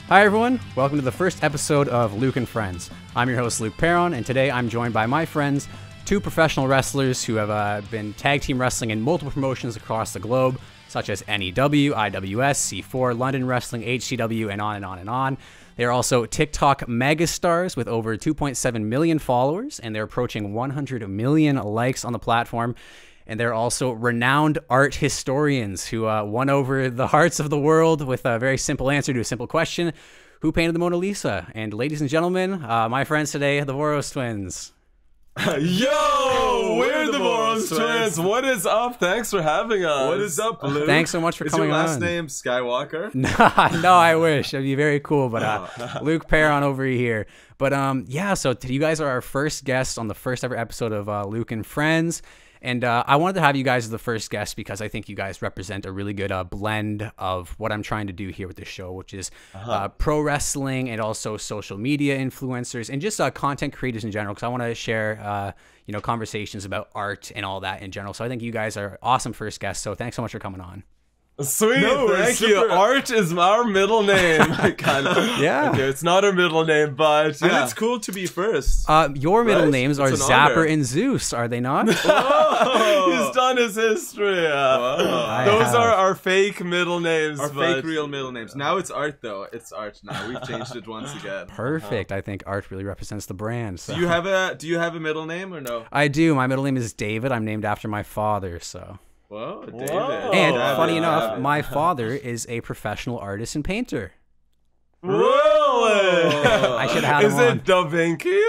Hi everyone, welcome to the first episode of Luke and Friends. I'm your host Luke Paron, and today I'm joined by my friends, two professional wrestlers who have been tag team wrestling in multiple promotions across the globe, such as NEW, IWS, C4, London Wrestling, HCW, and on and on and on. They are also TikTok megastars with over 2.7 million followers, and they're approaching 100 million likes on the platform. And they're also renowned art historians who won over the hearts of the world with a very simple answer to a simple question: who painted the Mona Lisa? And ladies and gentlemen, my friends today, the Voros twins. Yo, we're the Voros twins. What is up? Thanks for having us. What is up, Luke? Thanks so much for coming on. Is your last name Skywalker? No, I wish. It'd be very cool, but Luke Paron over here. But yeah, so you guys are our first guests on the first ever episode of Luke and Friends. And I wanted to have you guys as the first guest because I think you guys represent a really good blend of what I'm trying to do here with this show, which is pro wrestling and also social media influencers and just content creators in general, because I want to share conversations about art and all that in general. So I think you guys are awesome first guests. So thanks so much for coming on. Sweet, thank you. Art is our middle name. Kind of. Yeah. Okay, it's not our middle name, but yeah. And it's cool to be first. Your middle names are Zapper honor. and Zeus, are they not? Oh, he's done his history. Those are our fake middle names. Our fake real middle names. Now it's Art, though. It's Art now. We've changed it once again. Perfect. I think art really represents the brand. So. Do you have a middle name or no? I do. My middle name is David. I'm named after my father, so... Whoa, David. And funny enough, my father is a professional artist and painter. Really? I should have Is him on. it Da Vinki?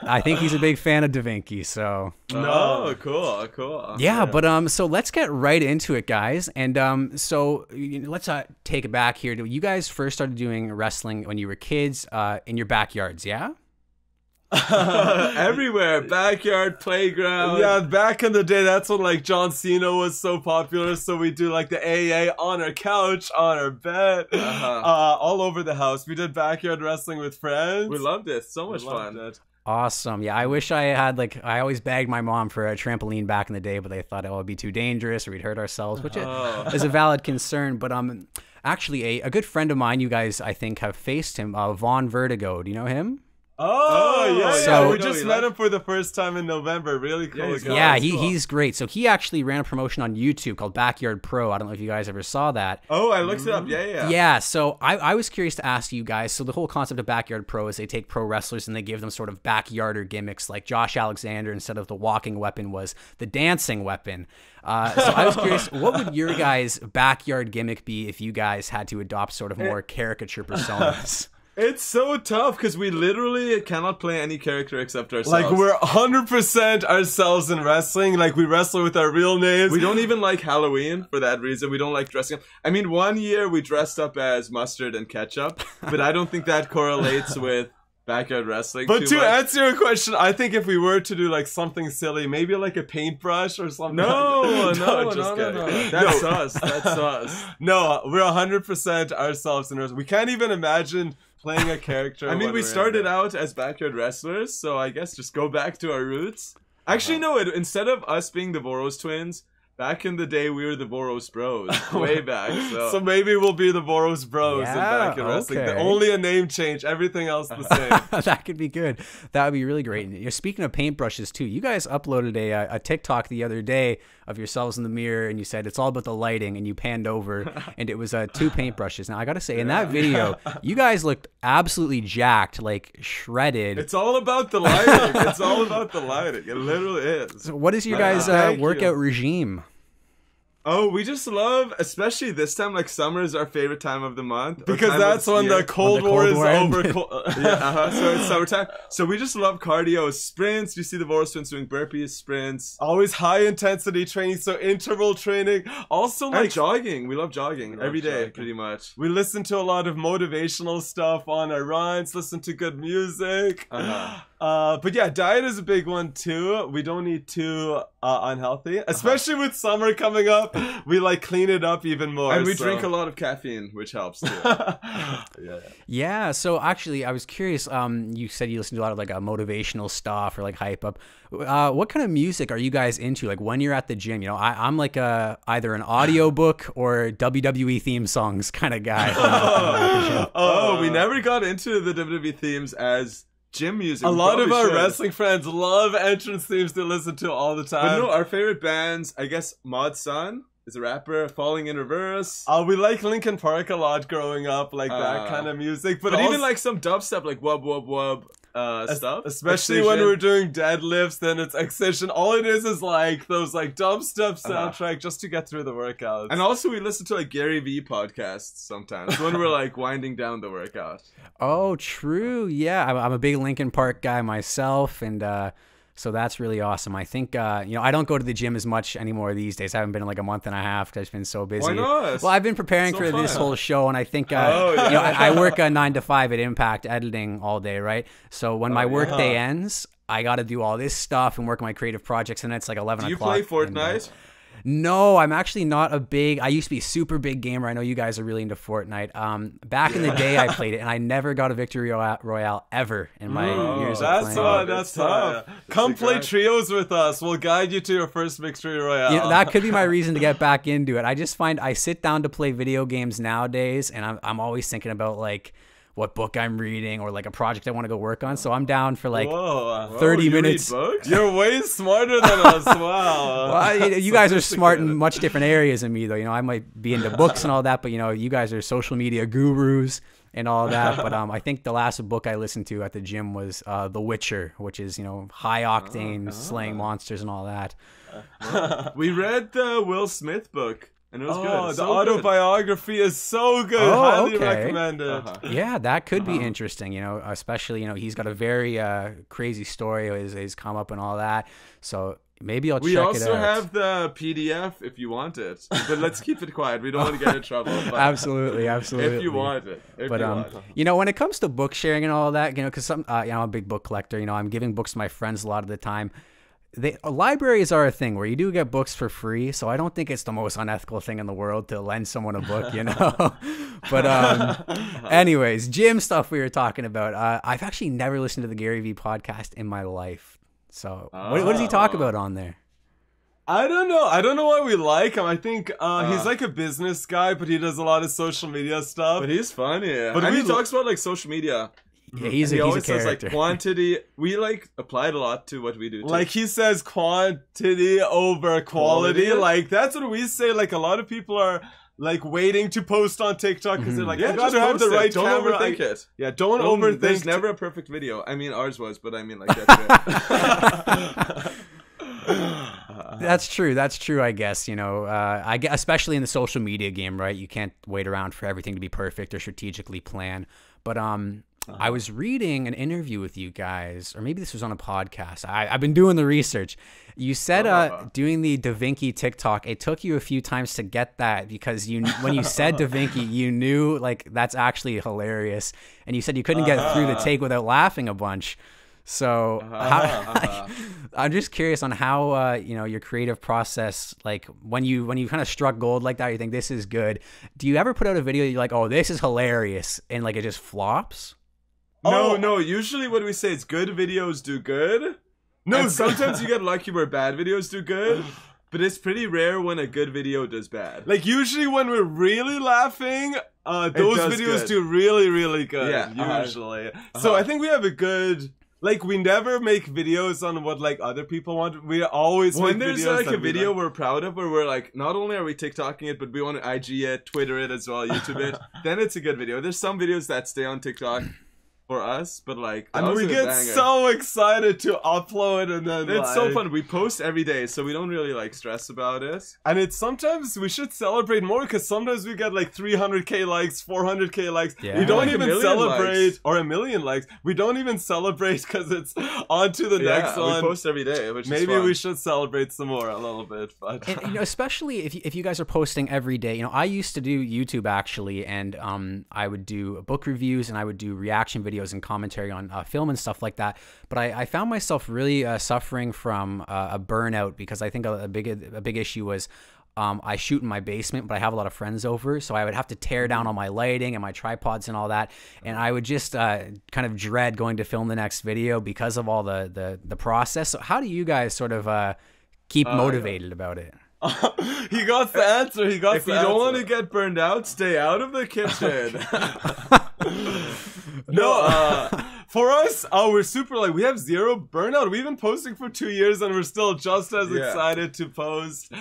I think he's a big fan of Da Vinki, so... No, cool. Yeah, but so let's get right into it, guys. And so let's take it back here. You guys first started doing wrestling when you were kids in your backyards, yeah? Everywhere, backyard, playground. Yeah, back in the day, that's when like John Cena was so popular. So we do like the AA on our couch, on our bed, all over the house. We did backyard wrestling with friends. We loved it. So much fun. Awesome. Yeah, I wish I had I always begged my mom for a trampoline back in the day, but they thought it would be too dangerous or we'd hurt ourselves, which is a valid concern. But actually, a good friend of mine, you guys I think have faced him, Vaughn Vertigo. Do you know him? Oh, yeah. So, we just met him for the first time in November. Really cool guy. Yeah, he's great. So he actually ran a promotion on YouTube called Backyard Pro. I don't know if you guys ever saw that. Oh, I looked it up. Yeah. Yeah, so I was curious to ask you guys. So the whole concept of Backyard Pro is they take pro wrestlers and they give them sort of backyarder gimmicks. Like Josh Alexander, instead of the walking weapon, was the dancing weapon. So I was curious, what would your guys' backyard gimmick be if you guys had to adopt sort of more caricature personas? It's so tough because we literally cannot play any character except ourselves. Like, we're 100% ourselves in wrestling. Like, we wrestle with our real names. We don't even like Halloween for that reason. We don't like dressing up. I mean, one year we dressed up as mustard and ketchup, but I don't think that correlates with backyard wrestling. But to answer your question, I think if we were to do like something silly, maybe like a paintbrush or something. No. That's us. No, we're 100% ourselves in wrestling. We can't even imagine playing a character. I mean, we started out as backyard wrestlers, so I guess just go back to our roots. Actually, no, instead of us being the Voros twins, back in the day, we were the Voros Bros. Way back. So maybe we'll be the Voros Bros in backyard wrestling. Okay. Only a name change. Everything else the same. That could be good. That would be really great. And speaking of paintbrushes, too, you guys uploaded a TikTok the other day of yourselves in the mirror, and you said it's all about the lighting, and you panned over, and it was 2 paintbrushes. Now, I got to say, in that video, you guys looked absolutely jacked, like shredded. It's all about the lighting. It literally is. So what is your guys' workout regime? Oh, we just love, especially this time, like summer is our favorite time of the month. Because that's when the Cold War is over. So it's summertime. So we just love cardio, sprints. You see the Voros twins doing burpees, sprints. Always high intensity training, so interval training. Also like jogging. We love jogging every day, pretty much. We listen to a lot of motivational stuff on our runs, listen to good music. But yeah, diet is a big one too. We don't eat too unhealthy, especially with summer coming up. We like clean it up even more. And we drink a lot of caffeine, which helps too. Yeah. So actually, I was curious. You said you listen to a lot of like motivational stuff or like hype up. What kind of music are you guys into? Like when you're at the gym, you know, I'm like either an audiobook or WWE theme songs kind of guy. We never got into the WWE themes as gym music. A lot of our wrestling friends love entrance themes to listen to all the time. But no, our favorite bands, I guess Mod Sun is a rapper, Falling in Reverse. We like Linkin Park a lot growing up, like that kind of music. But even like some dubstep, like Wub Wub Wub stuff. Especially when we're doing deadlifts, then it's Excision. All it is like those like dubstep soundtrack just to get through the workouts. And also we listen to like Garyvee podcasts sometimes when we're like winding down the workout. Oh, true. Yeah, I'm a big Linkin Park guy myself, and so that's really awesome. I think, you know, I don't go to the gym as much anymore these days. I haven't been in like a month and a half because I've been so busy. Why not? Well, I've been preparing for this whole show, and I think, you know, I work 9 to 5 at Impact editing all day, right? So when my work day ends, I got to do all this stuff and work on my creative projects, and it's like 11 o'clock. Do you play Fortnite? No, I'm actually not a big. I used to be a super big gamer. I know you guys are really into Fortnite. Back in the day, I played it, and I never got a victory royale ever in my years of playing. That's tough. Come play trios with us. We'll guide you to your first victory royale. You know, that could be my reason to get back into it. I just find I sit down to play video games nowadays, and I'm always thinking about like what book I'm reading or like a project I want to go work on. So I'm down for like 30 minutes. Read books? You're way smarter than us. Wow. Well, you guys are smart in much different areas than me, though. You know, I might be into books and all that, but you know, you guys are social media gurus and all that. But I think the last book I listened to at the gym was The Witcher, which is, you know, high octane slaying monsters and all that. We read the Will Smith book. And it was good. The autobiography is so good. Highly recommend it. Yeah, that could be interesting, you know, especially, you know, he's got a very crazy story, his come up and all that. So maybe I'll check it out. We also have the PDF if you want it. But let's keep it quiet. We don't want to get in trouble. Absolutely. If you want it. You know, when it comes to book sharing and all that, you know, because you know, I'm a big book collector, you know, I'm giving books to my friends a lot of the time. Libraries are a thing where you do get books for free, so I don't think it's the most unethical thing in the world to lend someone a book, you know. But anyways, gym stuff we were talking about. I've actually never listened to the Garyvee podcast in my life. So what does he talk about on there? I don't know why we like him. I think he's like a business guy, but he does a lot of social media stuff. But he's funny. But he talks about like social media. Yeah, he's a always character. Says like quantity. We like applied a lot to what we do too. Like he says quantity over quality. Like that's what we say. Like a lot of people are like waiting to post on TikTok because they're like, I gotta have the right camera. Don't overthink it. Yeah, don't overthink. There's never a perfect video. I mean, ours was, but I mean like that's it. That's true. I guess, you know, especially in the social media game, right? You can't wait around for everything to be perfect or strategically planned. But I was reading an interview with you guys, or maybe this was on a podcast. I've been doing the research. You said doing the Vinki TikTok, it took you a few times to get that because when you said Vinki, you knew like that's actually hilarious, and you said you couldn't get through the take without laughing a bunch. So I'm just curious on how you know, your creative process, like when you kind of struck gold like that, you think this is good. Do you ever put out a video you're like, oh, this is hilarious, and like it just flops? No. Usually what we say is good videos do good. No, and sometimes you get lucky where bad videos do good. But it's pretty rare when a good video does bad. Like usually when we're really laughing, those videos do really, really good. Yeah, usually. So I think we have a good. Like, we never make videos on what, like, other people want. We always make videos. When there's, like, a video we're proud of, where we're, like, not only are we TikToking it, but we want to IG it, Twitter it as well, YouTube it, then it's a good video. There's some videos that stay on TikTok for us, but, like, and we get so excited to upload, and then, it's so fun. We post every day, so we don't really, like, stress about it. And it's sometimes, we should celebrate more, because sometimes we get, like, 300k likes, 400k likes. Yeah. We don't even celebrate, likes. Or 1 million likes. We don't even celebrate, because it's on to the next one. We post every day, which maybe is fun. We should celebrate some more a little bit. But and, you know, especially if you guys are posting every day. You know, I used to do YouTube, actually, and I would do book reviews, and I would do reaction videos videos and commentary on film and stuff like that. But I found myself really suffering from a burnout, because I think a big issue was I shoot in my basement, but I have a lot of friends over, so I would have to tear down all my lighting and my tripods and all that, and I would just kind of dread going to film the next video because of all the process. So how do you guys sort of keep motivated about it? He got the answer. If you don't want to get burned out, stay out of the kitchen. For us, we're super, like, we have zero burnout. We've been posting for 2 years and we're still just as excited to post.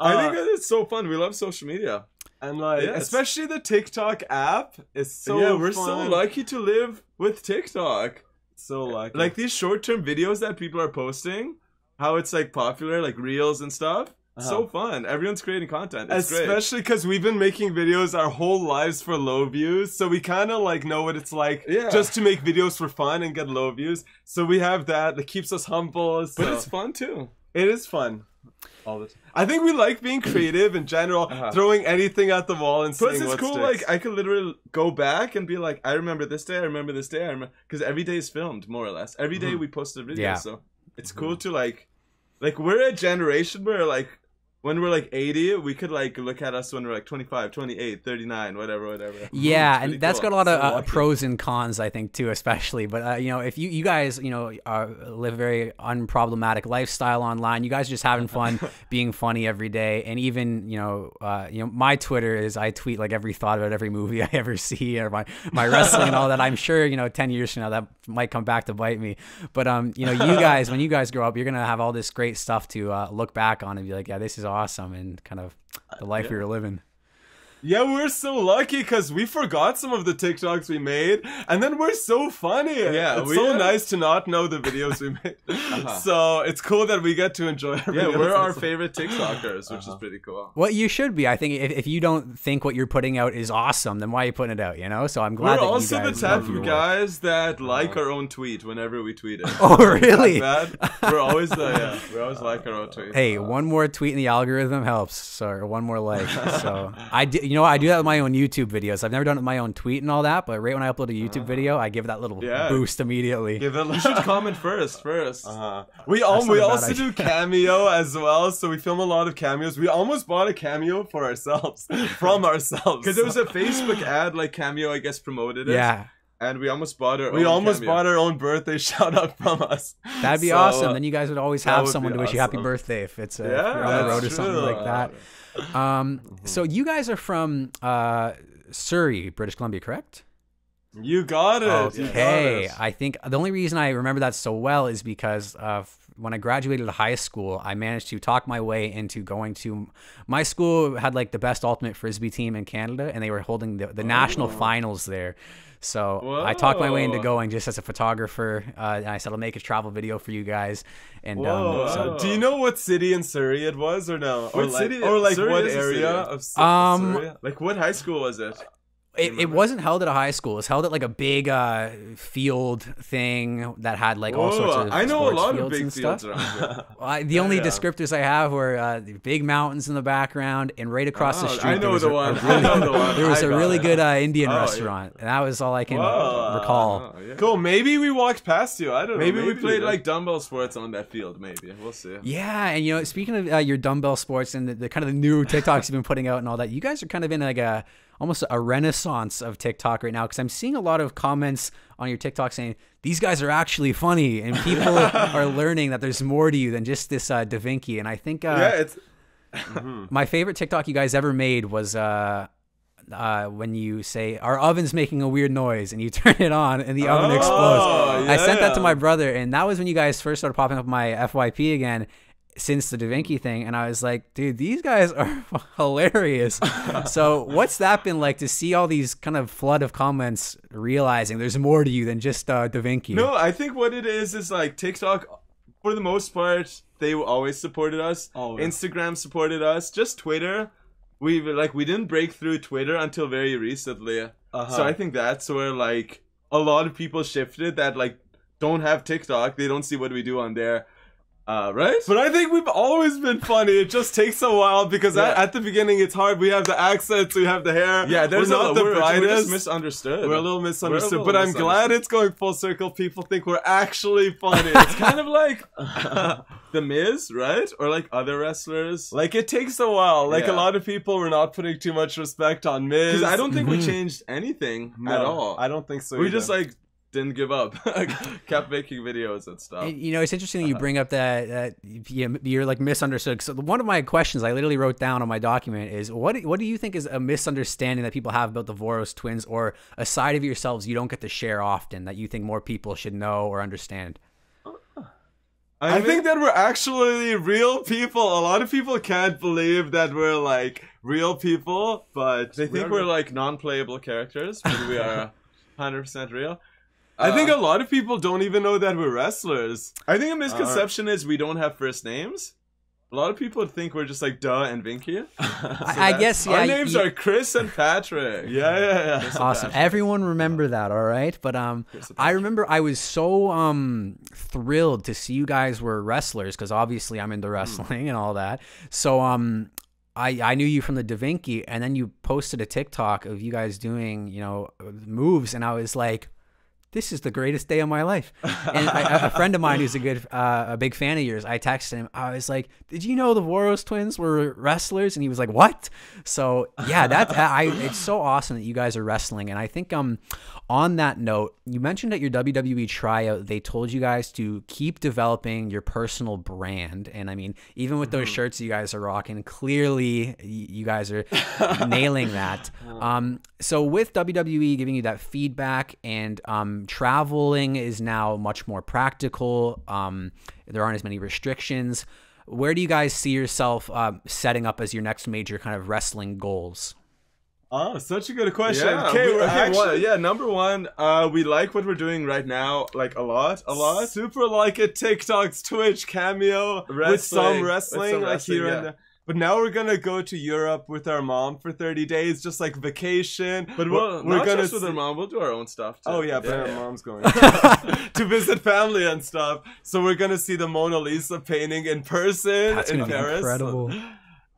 I think that it's so fun. We love social media. And especially the TikTok app is so fun. We're so lucky to live with TikTok. So lucky. Like these short-term videos that people are posting, how it's like popular, like reels and stuff. So fun. Everyone's creating content. It's especially because we've been making videos our whole lives for low views, so we kind of like know what it's like just to make videos for fun and get low views. So we have that keeps us humble. So. But it's fun too. It is fun. All the time. I think we like being creative in general, throwing anything at the wall and seeing what sticks. Plus, it's cool. Like, I could literally go back and be like, I remember this day. I remember this day. I remember, because every day is filmed, more or less. Every day we post a video, so it's cool to like we're a generation where like. When we're like 80, we could like look at us when we're like 25, 28, 39, whatever. Yeah, and that's got a lot of pros and cons, I think, too, especially. But, you know, if you guys, you know, live a very unproblematic lifestyle online, you guys are just having fun, being funny every day. And even, you know, my Twitter is I tweet like every thought about every movie I ever see, or my wrestling and all that. I'm sure, you know, 10 years from now that might come back to bite me. But, you know, you guys, when you guys grow up, you're going to have all this great stuff to look back on and be like, yeah, this is awesome, and kind of the life we were living. Yeah, we're so lucky because we forgot some of the TikToks we made, and then we're so funny. Yeah, it's so nice to not know the videos we made. So it's cool that we get to enjoy our videos. We're our favorite TikTokers, which is pretty cool. Well, you should be. I think if you don't think what you're putting out is awesome, then why are you putting it out, you know? So I'm glad we're that also you guys the type of guys that like our own tweet whenever we tweet it. Oh, really? We're always like our own tweet. Hey, one more tweet in the algorithm helps. So, or one more like. So I do that with my own YouTube videos. I've never done it with my own tweet and all that, but right when I upload a YouTube video, I give that little boost immediately. You should comment first. We also do Cameo as well, so we film a lot of cameos. We almost bought a Cameo for ourselves, from ourselves. Because there was a Facebook ad, like Cameo, I guess, promoted it. Yeah. And we almost bought our own birthday shout out from us. That'd be awesome. Then you guys would always have someone to wish you happy birthday if it's if you're on the road or something like that. So you guys are from Surrey, British Columbia, correct? You got it. Okay. I think the only reason I remember that so well is because when I graduated high school, I managed to talk my way into going to my school. Had like the best ultimate frisbee team in Canada, and they were holding the national finals there. So I talked my way into going just as a photographer, and I said I'll make a travel video for you guys. And so, do you know what city in Surrey it was, or no? What city? Or like what area of Surrey? Like what high school was it? It wasn't held at a high school. It was held at like a big field thing that had like all sorts of I know a lot of big fields around here. The only descriptors I have were the big mountains in the background, and right across the street I know the one. There was a really good Indian restaurant, and that was all I can recall. Cool. Maybe we walked past you. I don't know. Maybe we played like dumbbell sports on that field. Maybe we'll see. Yeah, and you know, speaking of your dumbbell sports and the kind of the new TikToks you've been putting out and all that, you guys are kind of in like almost a renaissance of TikTok right now, because I'm seeing a lot of comments on your TikTok saying these guys are actually funny, and people are learning that there's more to you than just this Vinki. And I think my favorite TikTok you guys ever made was when you say our oven's making a weird noise and you turn it on and the oven explodes. I sent that to my brother, and that was when you guys first started popping up my FYP again since the Vinki thing, and I was like, dude, these guys are hilarious. So what's that been like to see all these kind of flood of comments realizing there's more to you than just Vinki? No, I think what it is like TikTok, for the most part, they always supported us. Instagram supported us. Just Twitter, we didn't break through Twitter until very recently. So I think that's where like a lot of people shifted that like don't have TikTok, they don't see what we do on there. Right? But I think we've always been funny. It just takes a while because at the beginning it's hard. We have the accents, we have the hair. Yeah, we're not the brightest. We're just misunderstood. We're a little misunderstood. But I'm glad it's going full circle. People think we're actually funny. It's kind of like The Miz, right? Or like other wrestlers. Like it takes a while. Like a lot of people were not putting too much respect on Miz. Because I don't think we changed anything at all. I don't think so. We just like didn't give up. Kept making videos and stuff. And, you know, it's interesting that you bring up that you're like misunderstood. So one of my questions I literally wrote down on my document is what do you think is a misunderstanding that people have about the Voros twins, or a side of yourselves you don't get to share often that you think more people should know or understand? I think that we're actually real people. A lot of people can't believe that we're like real people, but they think we're like non-playable characters, but we are 100% real. I think a lot of people don't even know that we're wrestlers. I think a misconception is we don't have first names. A lot of people think we're just like Duh and Vinki. I guess, yeah. Our names are Chris and Patrick. Yeah. Awesome. Everyone remember that, all right? But I remember I was so thrilled to see you guys were wrestlers, because obviously I'm into wrestling and all that. So I knew you from the Vinki, and then you posted a TikTok of you guys doing, you know, moves, and I was like, this is the greatest day of my life. And a friend of mine who's a big fan of yours, I texted him. I was like, did you know the Voros twins were wrestlers? And he was like, what? So yeah, it's so awesome that you guys are wrestling. And I think on that note, you mentioned at your WWE tryout, they told you guys to keep developing your personal brand. And I mean, even with those shirts you guys are rocking, clearly you guys are nailing that. So with WWE giving you that feedback, and traveling is now much more practical, there aren't as many restrictions, where do you guys see yourself setting up as your next major kind of wrestling goals? Oh, such a good question. Yeah, Okay, number one, we like what we're doing right now, like a lot. Super like it. TikTok's, Twitch, Cameo, with some wrestling, like here and there. But now we're gonna go to Europe with our mom for 30 days, just like vacation. But we're not gonna just with our mom. We'll do our own stuff too. Oh yeah, but our mom's going to visit family and stuff. So we're gonna see the Mona Lisa painting in person. That's gonna be Paris. Incredible.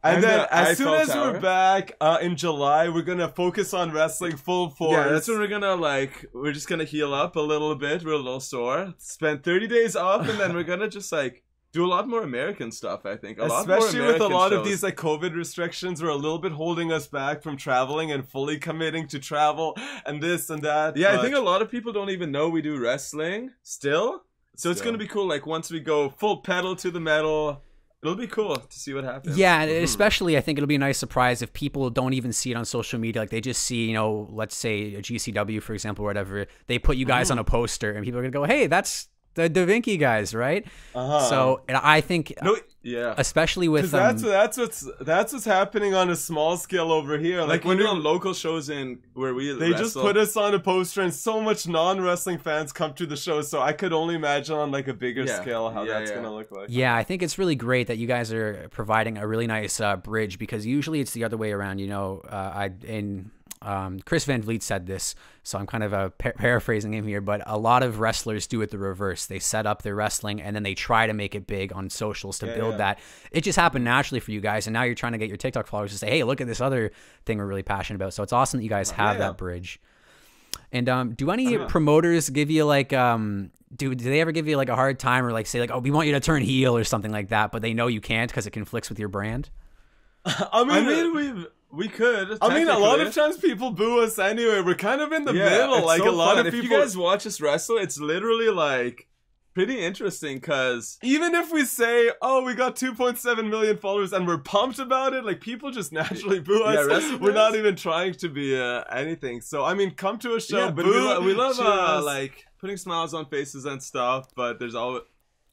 And then as soon as we're back in July, we're gonna focus on wrestling full force. Yeah, that's when we're just gonna heal up a little bit. We're a little sore. Spend 30 days off, and then we're gonna just like do a lot more American stuff, I think. Especially with a lot of these like COVID restrictions are a little bit holding us back from traveling and fully committing to travel and this and that. Yeah, I think a lot of people don't even know we do wrestling still. So it's gonna be cool, like once we go full pedal to the metal. It'll be cool to see what happens. Yeah, especially I think it'll be a nice surprise if people don't even see it on social media. Like they just see, you know, let's say a GCW, for example, or whatever. They put you guys on a poster and people are going to go, hey, that's the Vinki guys, right? So and I think, especially with that's what's happening on a small scale over here. Like when we're on local shows where they just put us on a poster, and so much non-wrestling fans come to the show. So I could only imagine on like a bigger scale how that's gonna look like. Yeah, I think it's really great that you guys are providing a really nice bridge, because usually it's the other way around. You know, Chris Van Vliet said this, so I'm kind of paraphrasing him here, but a lot of wrestlers do it the reverse. They set up their wrestling and then they try to make it big on socials to build that. It just happened naturally for you guys, and now you're trying to get your TikTok followers to say, hey, look at this other thing we're really passionate about. So it's awesome that you guys have that bridge. And do any promoters give you like do they ever give you like a hard time, or like say like, oh, we want you to turn heel or something like that, but they know you can't because it conflicts with your brand? We could. I mean, a lot of times people boo us anyway. We're kind of in the middle. Like so a lot of people. If you guys watch us wrestle, it's literally like pretty interesting, because even if we say, oh, we got 2.7 million followers and we're pumped about it, like people just naturally boo us. We're not even trying to be anything. So I mean, come to a show. But we love like putting smiles on faces and stuff. But there's always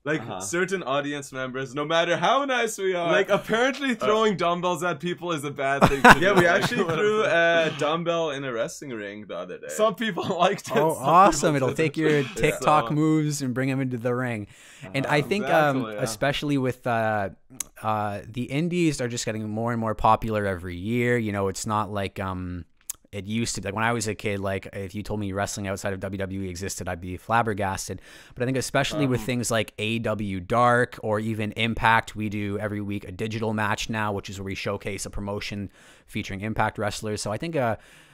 like certain audience members, no matter how nice we are. Like apparently throwing dumbbells at people is a bad thing to do. We actually threw a dumbbell in a wrestling ring the other day. Some people liked it. Oh, awesome. It'll take your TikTok moves and bring them into the ring. And I think especially with the indies are just getting more and more popular every year. You know, it's not like it used to be. Like when I was a kid, like if you told me wrestling outside of WWE existed, I'd be flabbergasted. But I think especially with things like AW Dark or even Impact, we do every week a digital match now, which is where we showcase a promotion featuring Impact wrestlers. So I think, you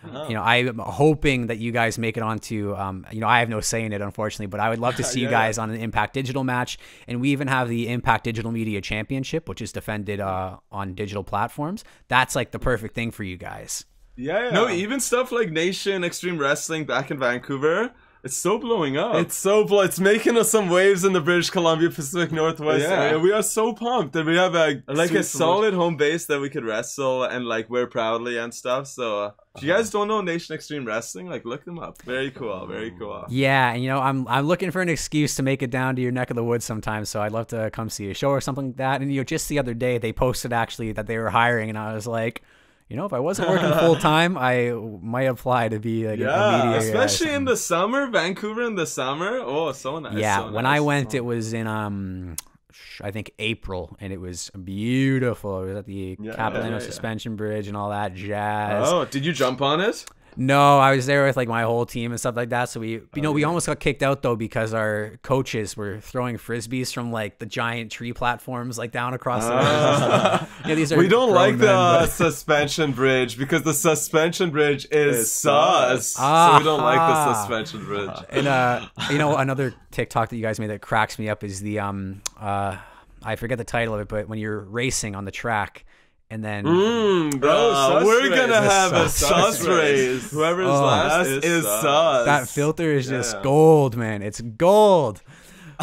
know, I'm hoping that you guys make it onto, you know, I have no say in it, unfortunately, but I would love to see you guys on an Impact digital match. And we even have the Impact Digital Media Championship, which is defended on digital platforms. That's like the perfect thing for you guys. Yeah. No, even stuff like Nation Extreme Wrestling back in Vancouver. It's so blowing up. It's making us some waves in the British Columbia Pacific Northwest area. We are so pumped that we have a solid home base that we could wrestle and like wear proudly and stuff. So if you guys don't know Nation Extreme Wrestling, like look them up. Very cool. Very cool. Yeah, and you know, I'm looking for an excuse to make it down to your neck of the woods sometime. So I'd love to come see a show or something like that. And you know, just the other day they posted actually that they were hiring, and I was like, you know, if I wasn't working full time, I might apply to be like a media especially guy. In the summer, Vancouver in the summer. Oh, so nice. Yeah, so when nice. I went, it was in I think April, and it was beautiful. It was at the Capilano Suspension Bridge and all that jazz. Oh, did you jump on it? No, I was there with like my whole team and stuff like that. So we almost got kicked out though because our coaches were throwing frisbees from like the giant tree platforms like down across the yeah, these are we don't like the suspension bridge because the suspension bridge is sus. So we don't like the suspension bridge. And you know, another TikTok that you guys made that cracks me up is the I forget the title of it, but when you're racing on the track. And then we're gonna have a sus race. Whoever's last is sus. That filter is just gold, man. It's gold.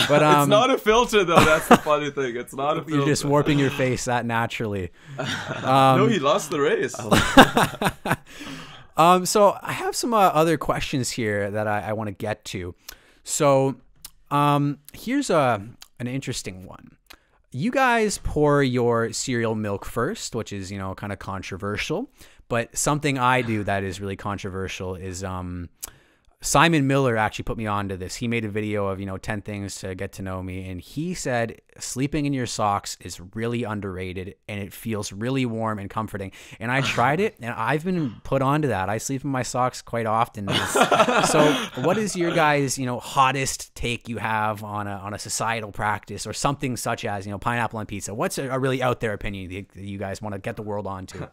But it's not a filter though. That's the funny thing. It's not a filter. You're just warping your face that naturally. No, he lost the race. So I have some other questions here that I want to get to. So here's an interesting one. You guys pour your cereal milk first, which is, you know, kind of controversial. But something I do that is really controversial is Simon Miller actually put me onto this. He made a video of, you know, 10 things to get to know me. And he said sleeping in your socks is really underrated and it feels really warm and comforting. And I tried it and I've been put onto that. I sleep in my socks quite often. So what is your guys, you know, hottest take you have on a societal practice or something such as, you know, pineapple on pizza? What's a really out there opinion that you guys want to get the world onto?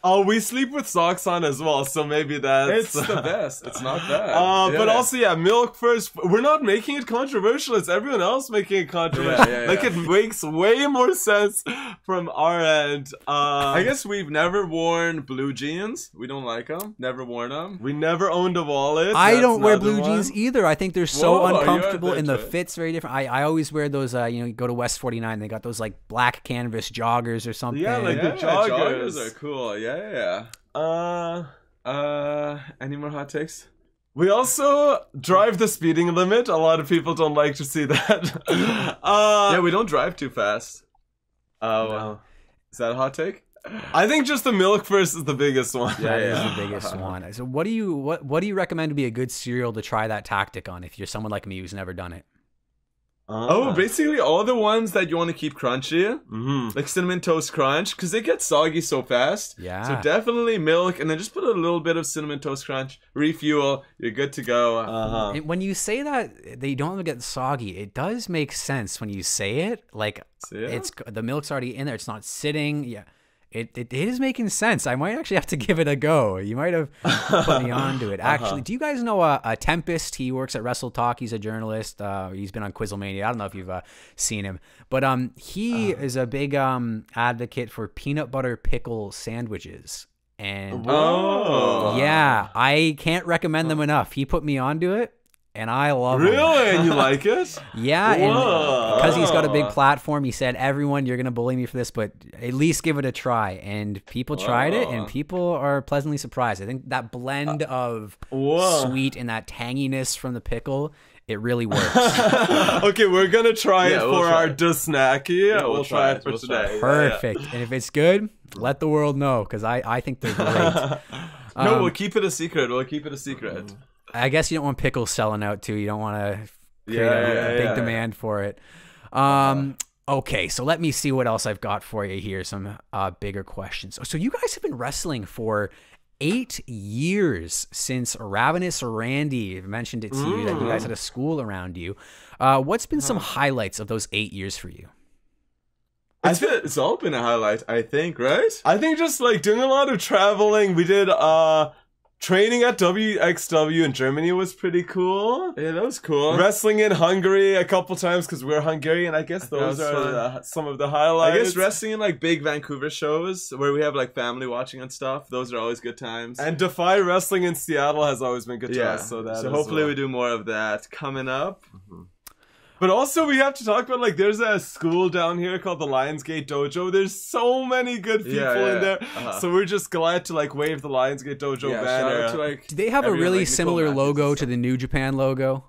Oh, we sleep with socks on as well, so maybe that's... It's the best. It's not bad. But also, milk first. We're not making it controversial. It's everyone else making it controversial. Like, it makes way more sense from our end. I guess we've never worn blue jeans. We don't like them. Never worn them. We never owned a wallet. I don't wear blue jeans either. I think they're so uncomfortable and the fit's very different. I always wear those, you know, you go to West 49, they got those, like, black canvas joggers or something. Yeah, like the joggers. Joggers are cool, yeah. Any more hot takes? We also drive the speeding limit. A lot of people don't like to see that. Yeah, we don't drive too fast. No. Is that a hot take? I think just the milk first is the biggest one. Yeah, it is the biggest one. So what do you recommend to be a good cereal to try that tactic on if you're someone like me who's never done it? Basically all the ones that you want to keep crunchy, like Cinnamon Toast Crunch, because they get soggy so fast. Yeah. So definitely milk, and then just put a little bit of Cinnamon Toast Crunch, refuel, you're good to go. And when you say that they don't get soggy, it does make sense when you say it. Like it's the milk's already in there; it's not sitting. Yeah. It is making sense. I might actually have to give it a go. You might have put me onto it. Actually, do you guys know a Tempest? He works at Wrestle Talk. He's a journalist. He's been on Quizlemania. I don't know if you've seen him, but he is a big advocate for peanut butter pickle sandwiches. And yeah, I can't recommend them enough. He put me onto it. And I love it. Really? And you like it? Yeah, and because he's got a big platform, he said, everyone, you're going to bully me for this, but at least give it a try. And people tried it, and people are pleasantly surprised. I think that blend of sweet and that tanginess from the pickle, it really works. Okay, we're going to try it for our snacky. Yeah, we'll try it for today. Perfect. And if it's good, let the world know, because I think they're great. No, we'll keep it a secret. I guess you don't want pickles selling out too. You don't want to create a big demand for it. Okay, so let me see what else I've got for you here. Some bigger questions. So you guys have been wrestling for 8 years since Ravenous Randy mentioned it to you that you guys had a school around you. What's been some highlights of those 8 years for you? It's all been a highlight, I think, right? I think just like doing a lot of traveling. We did training at WXW in Germany was pretty cool. Yeah, that was cool. Wrestling in Hungary a couple times because we're Hungarian. I guess those are some of the highlights. I guess wrestling in like big Vancouver shows where we have like family watching and stuff. Those are always good times. And Defy Wrestling in Seattle has always been good to us. So hopefully we do more of that coming up. But also we have to talk about, like, there's a school down here called the Lionsgate Dojo. There's so many good people in there. So we're just glad to, like, wave the Lionsgate Dojo banner. Shout out to, do they have a really similar logo to the New Japan logo?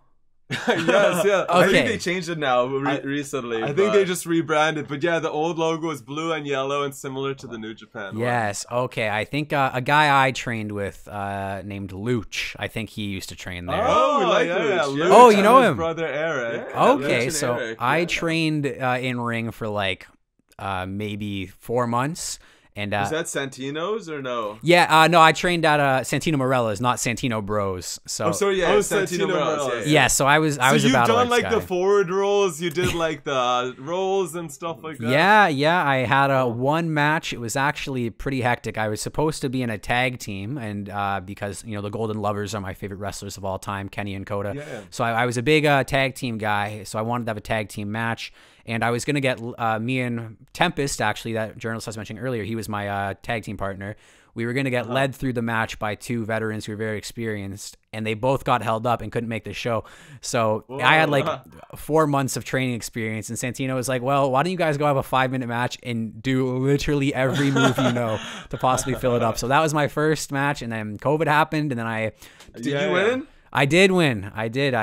Yes, yeah. Okay. I think they changed it now recently. I think they just rebranded. But yeah, the old logo is blue and yellow and similar to the New Japan Yes, okay. I think a guy I trained with named Luch, I think he used to train there. Oh, we like Luch. Yeah. Oh, you know him? His brother Eric. Yeah, okay, so Eric. I trained in ring for like maybe 4 months. And is that Santino's or no? Yeah, no, I trained at Santino Morella's, not Santino Bros. So Santino Morella's. Yeah, so I was a you've battle done like guy. the forward rolls, you did like the rolls and stuff like that. Yeah, I had one match. It was actually pretty hectic. I was supposed to be in a tag team, and because the Golden Lovers are my favorite wrestlers of all time, Kenny and Kota. Yeah. So I was a big tag team guy. So I wanted to have a tag team match. And I was going to get me and Tempest, actually, that journalist I was mentioning earlier, he was my tag team partner. We were going to get led through the match by 2 veterans who were very experienced, and they both got held up and couldn't make the show. So I had like 4 months of training experience, and Santino was like, well, why don't you guys go have a 5-minute match and do literally every move you know to possibly fill it up. So that was my first match, and then COVID happened, and then Did you win? I did win. I did.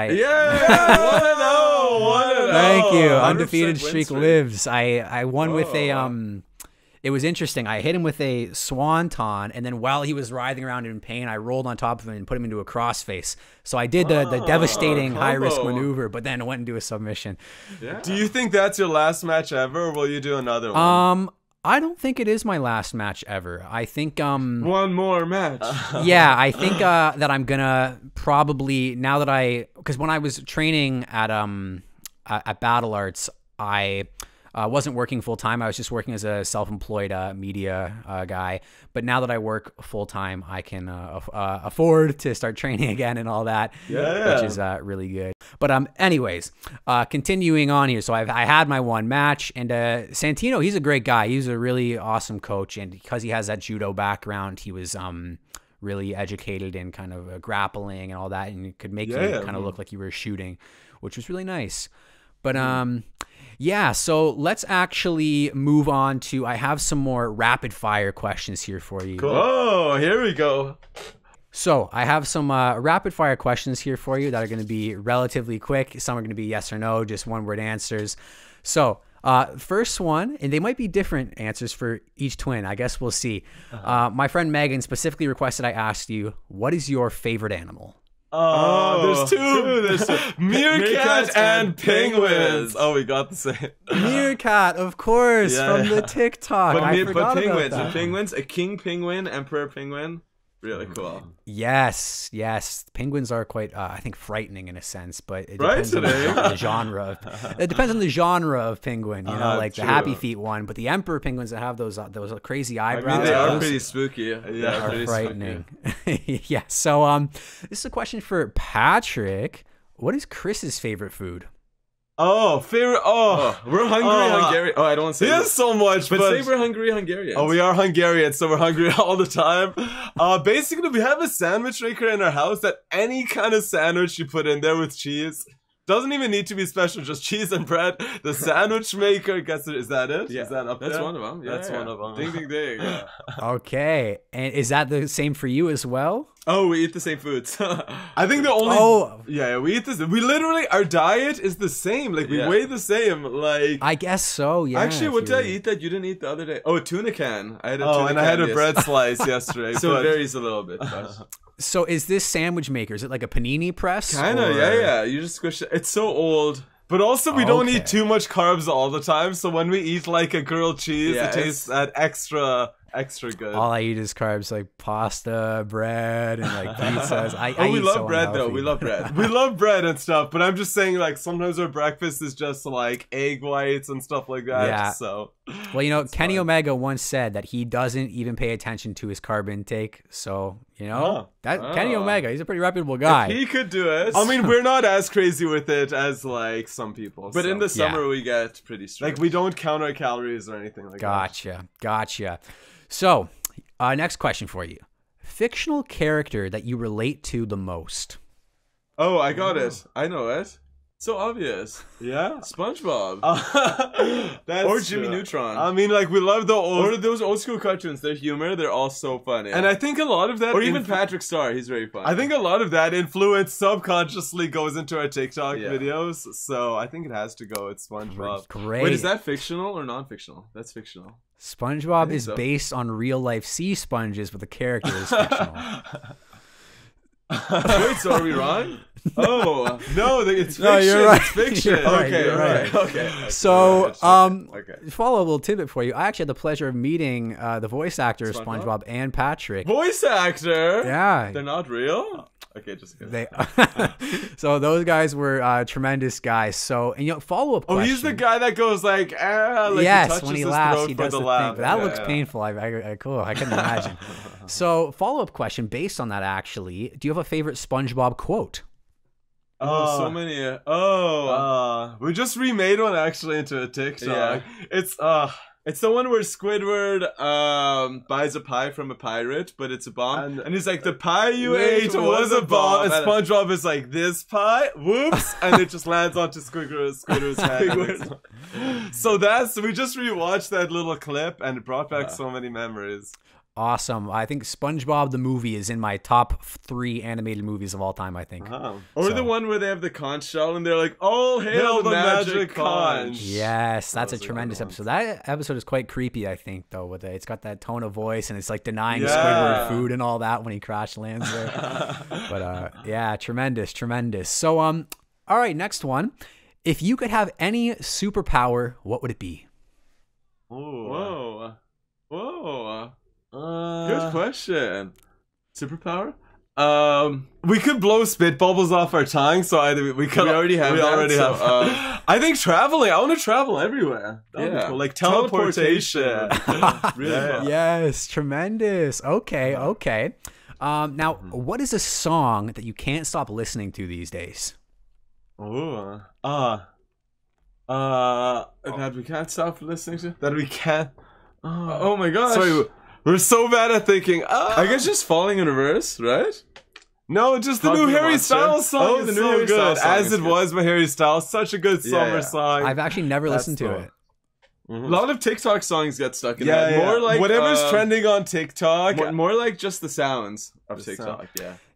Thank you. Undefeated streak lives. I won with a it was interesting. I hit him with a swanton, and then while he was writhing around in pain, I rolled on top of him and put him into a crossface. So I did the devastating high-risk maneuver, but then went into a submission. Yeah. Do you think that's your last match ever, or will you do another one? I don't think it is my last match ever. I think one more match. Yeah, I think that I'm gonna probably, now that because when I was training at Battle Arts, I wasn't working full time. I was just working as a self-employed media guy. But now that I work full time, I can afford to start training again and all that, which is really good. But anyways, continuing on here. So I had my one match, and Santino, he's a great guy. He's a really awesome coach, and because he has that judo background, he was really educated in kind of grappling and all that, and it could make you kind of look like you were shooting, which was really nice. But yeah, so let's actually move on to, I have some more rapid fire questions here for you. Cool. Oh, here we go. So I have some rapid fire questions here for you that are going to be relatively quick. Some are going to be yes or no, just one word answers. So first one, and they might be different answers for each twin. I guess we'll see. My friend Megan specifically requested I ask you, what is your favorite animal? There's two. Meerkat and penguins. Oh, we got the same. Meerkat, of course, from the TikTok. But I forgot penguins, about that. Penguins, a king penguin, emperor penguin. Really cool. Yes. Penguins are quite, I think, frightening in a sense, but it depends on the genre. It depends on the genre of penguin, like the Happy Feet one. But the emperor penguins that have those crazy eyebrows, they are pretty spooky. Yeah, are frightening. Yeah. So, this is a question for Patrick. What is Chris's favorite food? Favorite. We're Hungarian. I don't want to say this so much, but say we're Hungarians. Oh, we are Hungarians, so we're hungry all the time. Basically, we have a sandwich maker in our house that any kind of sandwich you put in there with cheese. Doesn't even need to be special, just cheese and bread. The sandwich maker gets it. Is that it? Yeah. Is that up there? That's one of them. Yeah, that's one of them. Ding, ding, ding. Yeah. Okay. And is that the same for you as well? Oh, we eat the same foods. I think the only... Yeah, we eat this. We literally... Our diet is the same. Like, we weigh the same. Like... I guess so, yeah. Actually, what did I eat that you didn't eat the other day? Oh, a tuna can. I had a tuna can. And I had a bread slice yesterday. So it varies a little bit. So is this sandwich maker, is it like a panini press? Kind of, yeah. You just squish it. It's so old. But also, we don't eat too much carbs all the time. So when we eat like a grilled cheese, it tastes that extra extra good. All I eat is carbs, like pasta, bread, and like pizzas. We love bread though. We love bread. We love bread and stuff, but I'm just saying, like, sometimes our breakfast is just like egg whites and stuff like that. Yeah. So, well, you know, Kenny Omega once said that he doesn't even pay attention to his carb intake. So, you know, Kenny Omega, he's a pretty reputable guy. If he could do it. I mean, we're not as crazy with it as like some people. But so. in the summer, we get pretty strict. Like, we don't count our calories or anything like that. Gotcha. So, next question for you. Fictional character that you relate to the most. Oh, I got it. I know it. So obvious. Yeah? SpongeBob. That's or Jimmy true. Neutron. I mean, like, we love the old... Or those old school cartoons. Their humor, they're all so funny. And I think a lot of that... Or even Patrick Star, he's very funny. I think a lot of that influence subconsciously goes into our TikTok videos, so I think it has to go with SpongeBob. Great. Wait, is that fictional or non-fictional? That's fictional. SpongeBob is based on real-life sea sponges, but the character is fictional. Wait, so are we wrong? Oh no, it's fiction. No, you're right. It's fiction. You're right. Okay. So, follow a little tidbit for you. I actually had the pleasure of meeting the voice actor of SpongeBob and Patrick. Voice actor? Yeah. They're not real? Okay, just kidding. So those guys were tremendous guys. So, and you know, follow-up question. Oh, he's the guy that goes like, yes, when he laughs, he does the laugh. thing. But that looks painful. Cool. I couldn't imagine. So, follow-up question based on that, actually. Do you have a favorite SpongeBob quote? Oh, so many. We just remade one actually into a TikTok. Yeah. It's the one where Squidward buys a pie from a pirate, but it's a bomb. And he's like, the pie you ate was a bomb. And SpongeBob is like, this pie? Whoops. And it just lands onto Squidward's head. So we just rewatched that little clip and it brought back so many memories. Awesome. I think SpongeBob the movie is in my top 3 animated movies of all time, I think. Or the one where they have the conch shell and they're like, all hail the magic conch. Yes, that's a tremendous episode. That episode is quite creepy, I think, though. With it's got that tone of voice and it's like denying Squidward food and all that when he crash lands there. But yeah, tremendous. So, all right, next one. If you could have any superpower, what would it be? Whoa. Good question. Superpower? We could blow spit bubbles off our tongue, so either we already have. I think traveling. I want to travel everywhere. That'd be cool. Like teleportation. Really fun. Yes, tremendous. Okay. Now, what is a song that you can't stop listening to these days? That we can't stop listening to. That we can't. Oh my gosh. Sorry. We're so bad at thinking. I guess just Falling in Reverse, right? No, just the new Harry Styles song. Oh, the new Harry Styles song As It Was by Harry Styles. Such a good summer song. I've actually never listened to it. A lot of TikTok songs get stuck in that. Yeah. More like whatever's trending on TikTok. More like just the sounds of TikTok.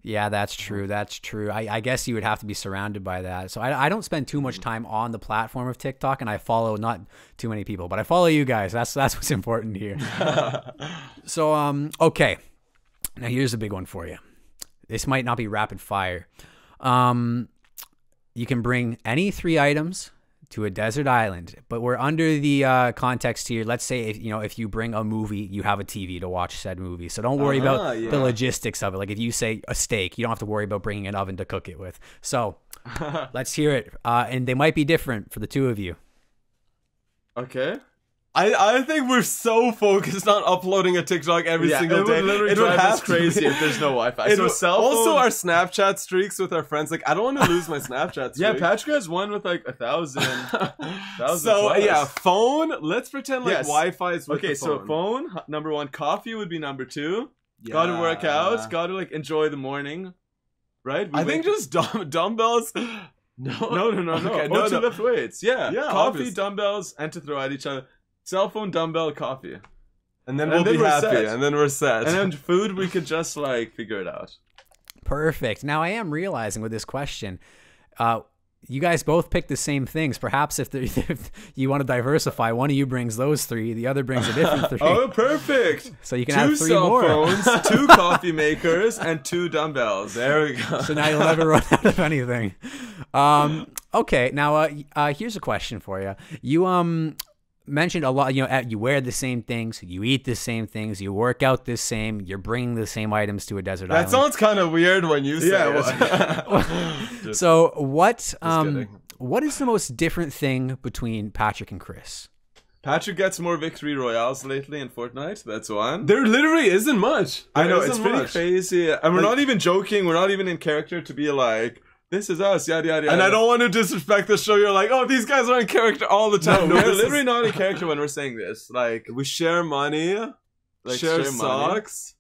Yeah, that's true. I guess you would have to be surrounded by that. So I don't spend too much time on the platform of TikTok, and I follow not too many people, but I follow you guys. That's what's important here. So okay. Now here's a big one for you. This might not be rapid fire. You can bring any 3 items to a desert island, but we're under the context here. Let's say if you bring a movie, you have a TV to watch said movie. So don't worry about the logistics of it. Like if you say a steak, you don't have to worry about bringing an oven to cook it with. So let's hear it. And they might be different for the 2 of you. Okay. I think we're so focused on uploading a TikTok every single day. It would drive us crazy if there's no Wi-Fi. So also our Snapchat streaks with our friends. Like I don't want to lose my Snapchat streak. Yeah, Patrick has one with like 1,000. So yeah, phone. Let's pretend like Wi-Fi is with the phone. So phone number 1. Coffee would be number 2. Yeah. Got to work out. Got to like enjoy the morning. Right? I think just dumbbells. No. Okay, to lift weights. Yeah. Coffee, obviously. Dumbbells, and to throw at each other. Cell phone, dumbbell, coffee. And then we'll be happy. And then we're set. And then food, we could just like figure it out. Perfect. Now I am realizing with this question, you guys both pick the same things. Perhaps if you want to diversify, one of you brings those 3, the other brings a different 3. Oh, perfect. So you can have 3 cell more. Phones, 2 coffee makers, and 2 dumbbells. There we go. So now you'll never run out of anything. Okay. Now here's a question for you. mentioned a lot, you know, you wear the same things, you eat the same things, you work out the same, you're bringing the same items to a desert island. That sounds kind of weird when you say it. So what is the most different thing between Patrick and Chris? Patrick gets more victory royales lately in Fortnite. That's one. There literally isn't much. I know, it's pretty crazy. And we're not even joking. We're not even in character to be like, this is us, yada, yada, yada. And I don't want to disrespect the show. You're like, oh, these guys are in character all the time. No, we're literally not in character when we're saying this. Like, we share money, like share socks.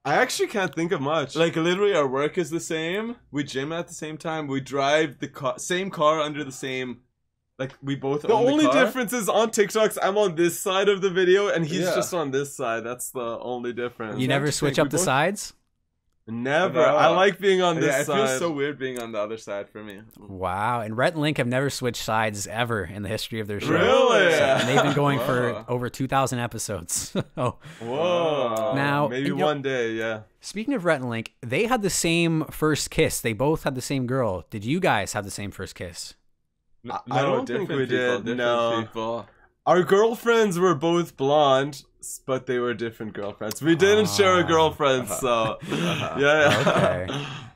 I actually can't think of much. Like, literally, our work is the same. We gym at the same time. We drive the same car under the same... Like, we both own the car. The only difference is on TikToks, I'm on this side of the video, and he's just on this side. That's the only difference. You never switch up the sides? Never. I like being on this side. It feels so weird being on the other side for me. Wow. And Rhett and Link have never switched sides ever in the history of their show. Really? And they've been going for over 2,000 episodes. Oh. Whoa. Now, maybe one day, yeah. Speaking of Rhett and Link, they had the same first kiss. They both had the same girl. Did you guys have the same first kiss? No, I don't think we did. No. People. Our girlfriends were both blonde, but they were different girlfriends. We didn't share a girlfriend, so yeah.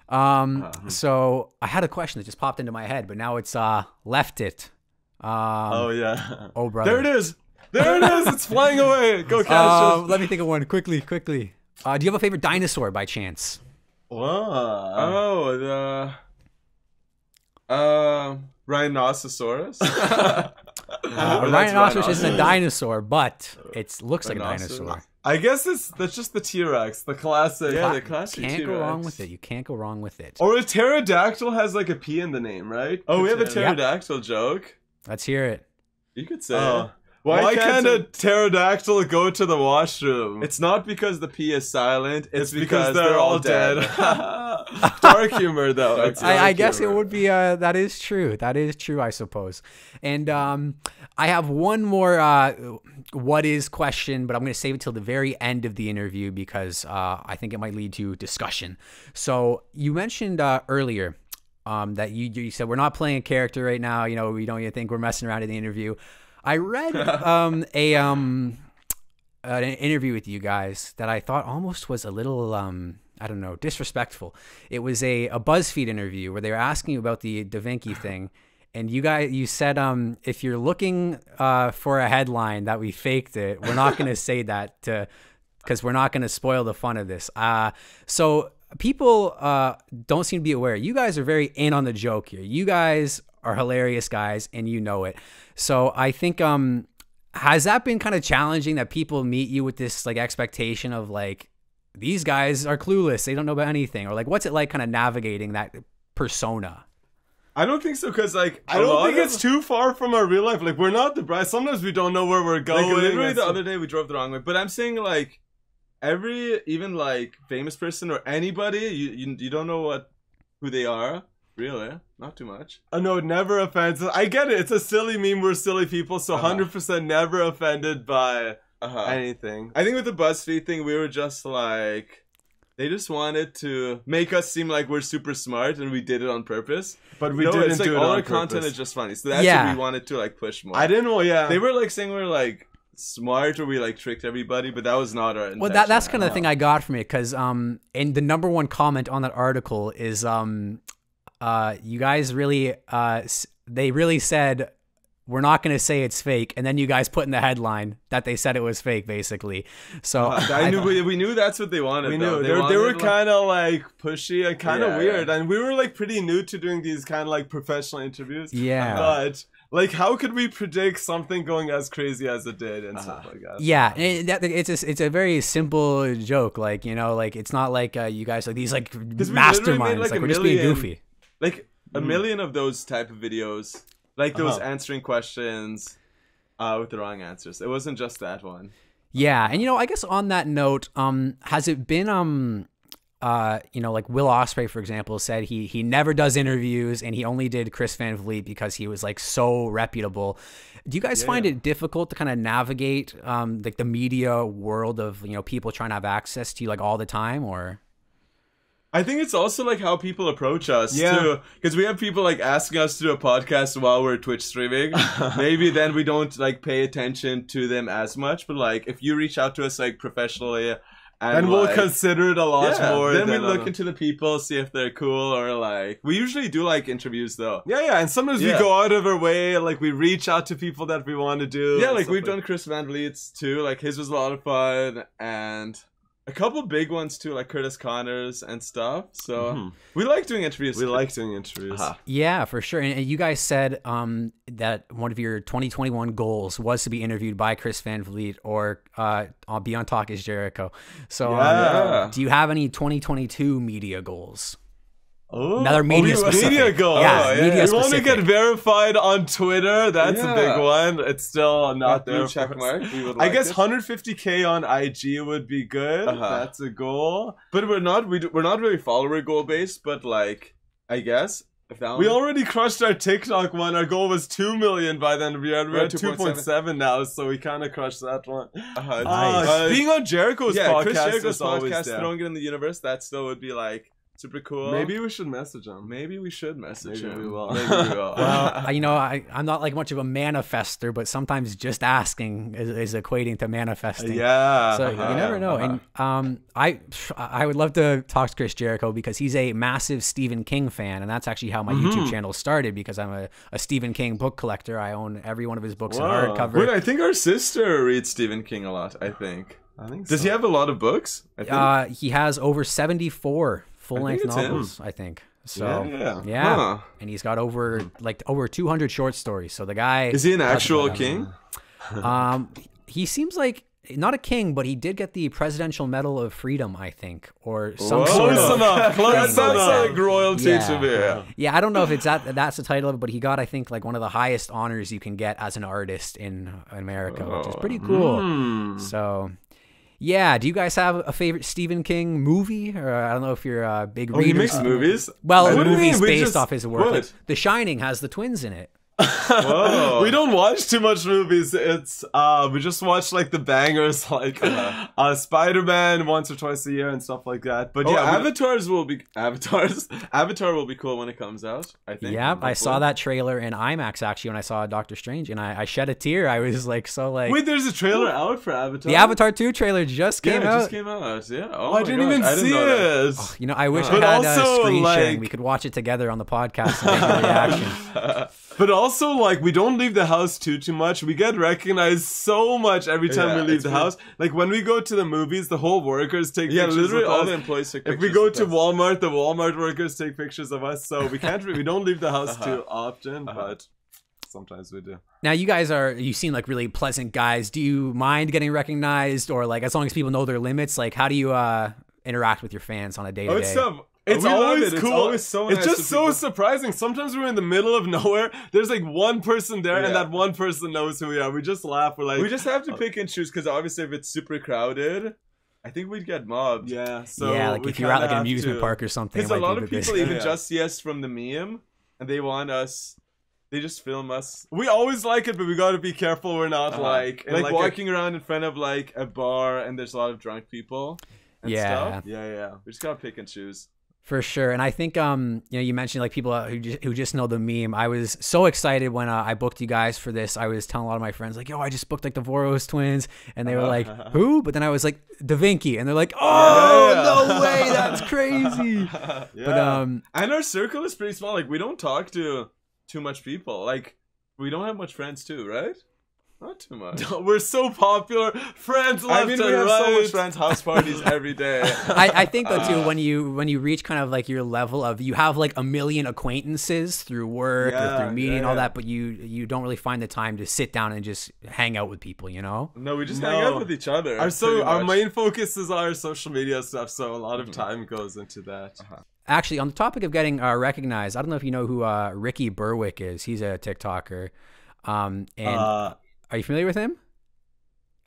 Okay. So I had a question that just popped into my head, but now it's left it. Oh yeah. Oh brother. There it is. There it is. It's flying away. Go catch it. Let me think of one quickly. Do you have a favorite dinosaur by chance? Oh, Rhinoceros. Rhinoceros isn't a dinosaur, but it looks like a dinosaur. I guess that's just the T-Rex, the classic. Yeah, the classic Can't T-Rex. go wrong with it. You can't go wrong with it. Or a pterodactyl has like a P in the name, right? Oh, we have a pterodactyl joke. Let's hear it. You could say. Why can't a pterodactyl go to the washroom? It's not because the P is silent. It's because they're all dead. Dark humor, though. I guess it would be. That is true. That is true, I suppose. And I have one more what is question, but I'm going to save it till the very end of the interview because I think it might lead to discussion. So you mentioned earlier that you said we're not playing a character right now. You know, we don't even think we're messing around in the interview. I read an interview with you guys that I thought almost was a little I don't know, disrespectful. It was a BuzzFeed interview where they were asking you about the Vinki thing, and you said if you're looking for a headline that we faked it, we're not going to say that because we're not going to spoil the fun of this. So people don't seem to be aware. You guys are very in on the joke here. You guys are hilarious guys, and you know it. So I think has that been kind of challenging that people meet you with this like expectation of like these guys are clueless, they don't know about anything, or like what's it like kind of navigating that persona? I don't think so, because like I don't think it's too far from our real life. Like we're not the bride. Sometimes we don't know where we're going. Like literally the other day we drove the wrong way. But I'm saying like even like famous person or anybody, you don't know who they are. Really? Not too much. No, it never offends. I get it. It's a silly meme. We're silly people, so 100% never offended by anything. I think with the BuzzFeed thing, we were just like, they just wanted to make us seem like we're super smart, and we did it on purpose. But we didn't do it on purpose. All our content is just funny, so that's what we wanted to like push more. I didn't know. Yeah, they were like saying we're like smart or we like tricked everybody, but that was not our intention. Well, that's kind of the thing I got from it, because and the number one comment on that article is you guys really they really said we're not going to say it's fake, and then you guys put in the headline that they said it was fake, basically. So we knew that's what they wanted. We knew they were kind of like pushy and kind of weird, and we were like pretty new to doing these kind of like professional interviews. Yeah, but like, how could we predict something going as crazy as it did and stuff like that? Yeah, it's a very simple joke. Like, you know, like it's not like you guys like these like masterminds. Like we're just being goofy. Like a million of those type of videos, like those answering questions with the wrong answers. It wasn't just that one. Yeah, and you know, I guess on that note, has it been you know, like Will Ospreay, for example, said he never does interviews and he only did Chris Van Vliet because he was like so reputable. Do you guys find it difficult to kind of navigate like the media world of, you know, people trying to have access to you like all the time, or? I think it's also like how people approach us too, because we have people like asking us to do a podcast while we're Twitch streaming. Maybe then we don't like pay attention to them as much, but like if you reach out to us like professionally, and we'll consider it a lot more. Then we look into the people, see if they're cool, or like we usually do like interviews though. Yeah, and sometimes we go out of our way, like we reach out to people that we want to do. Yeah, like we've done Chris Van Vliet's too. Like his was a lot of fun, and a couple big ones too, like Curtis Connors and stuff. So we like doing interviews. We like doing interviews. Yeah, for sure. And you guys said that one of your 2021 goals was to be interviewed by Chris Van Vliet or be on Talk is Jericho. So do you have any 2022 media goals? Oh, another media specific. Media goal. Yeah, media we want to get verified on Twitter. That's a big one. It's still not there. Check mark. I guess 150K on IG would be good. That's a goal. But we're not really follower goal based. But like, I guess if that we already crushed our TikTok one. Our goal was 2 million by then. We're at 2.7 now, so we kind of crushed that one. Nice. Being on Jericho's podcast, Chris Jericho's is always podcast, there. throwing it in the universe. That still would be like super cool. Maybe we should message him. Maybe we should message him. Maybe we will. Well, you know, I'm not like much of a manifester, but sometimes just asking is equating to manifesting. Yeah. So you never know. And I would love to talk to Chris Jericho because he's a massive Stephen King fan, and that's actually how my YouTube channel started because I'm a Stephen King book collector. I own every one of his books in hardcover. Wait, I think our sister reads Stephen King a lot. I think. Does he have a lot of books? He has over 74 full-length novels, I think. So yeah. And he's got over 200 short stories. So the guy is he an actual king? He seems like not a king, but he did get the Presidential Medal of Freedom, I think, or some sort of That sounds like royalty to me. Yeah, I don't know if that's the title of it, but he got, I think, like one of the highest honors you can get as an artist in America, which is pretty cool. So. Yeah, do you guys have a favorite Stephen King movie? Or I don't know if you're a big reader. He makes movies? Well, movies based off his work. Like, The Shining has the twins in it. We don't watch too much movies. It's we just watch like the bangers, like Spider-Man once or twice a year and stuff like that. But Avatar will be cool when it comes out, I think. Yeah, I saw that trailer in IMAX actually when I saw Doctor Strange, and I shed a tear. I was like wait, there's a trailer out for Avatar? The Avatar 2 trailer just came out. It just came out. Yeah. I didn't even see it. Oh, you know, I wish I had a screen sharing. We could watch it together on the podcast and make a reaction. But also, like, we don't leave the house too much. We get recognized so much every time we leave the house. Like, when we go to the movies, the whole workers take pictures literally of all us. the employees take pictures. If we go to Walmart, the Walmart workers take pictures of us. So we don't leave the house too often, but sometimes we do. Now, you seem like really pleasant guys. Do you mind getting recognized, or like as long as people know their limits? Like, how do you interact with your fans on a day-to-day? It's always cool. It's always so nice. It's just so surprising. Sometimes we're in the middle of nowhere. There's like one person there, and that one person knows who we are. We just laugh. We're like, we just have to pick and choose because obviously, if it's super crowded, I think we'd get mobbed. Yeah. So like if you're at like an amusement park or something. Because a lot of people even just see us from the meme, and they want us. They just film us. We always like it, but we got to be careful. We're not like walking around in front of like a bar, and there's a lot of drunk people. And stuff. Yeah. We just gotta pick and choose. For sure. And I think, you mentioned like people who just know the meme. I was so excited when I booked you guys for this. I was telling a lot of my friends like, yo, I just booked like the Voros twins. And they were like, who? But then I was like, the Vinki. And they're like, oh, no way. That's crazy. But, and our circle is pretty small. Like we don't talk to too much people. Like we don't have much friends too, right? Not too much. We're so popular. Friends left and right. We have so much friends, house parties every day. I think though too, when you reach kind of like your level of, you have like a million acquaintances through work or through meeting and all that, but you don't really find the time to sit down and just hang out with people, you know? No, we just hang out with each other. Our main focus is our social media stuff, so a lot of time goes into that. Actually, on the topic of getting recognized, I don't know if you know who Ricky Berwick is. He's a TikToker. Are you familiar with him?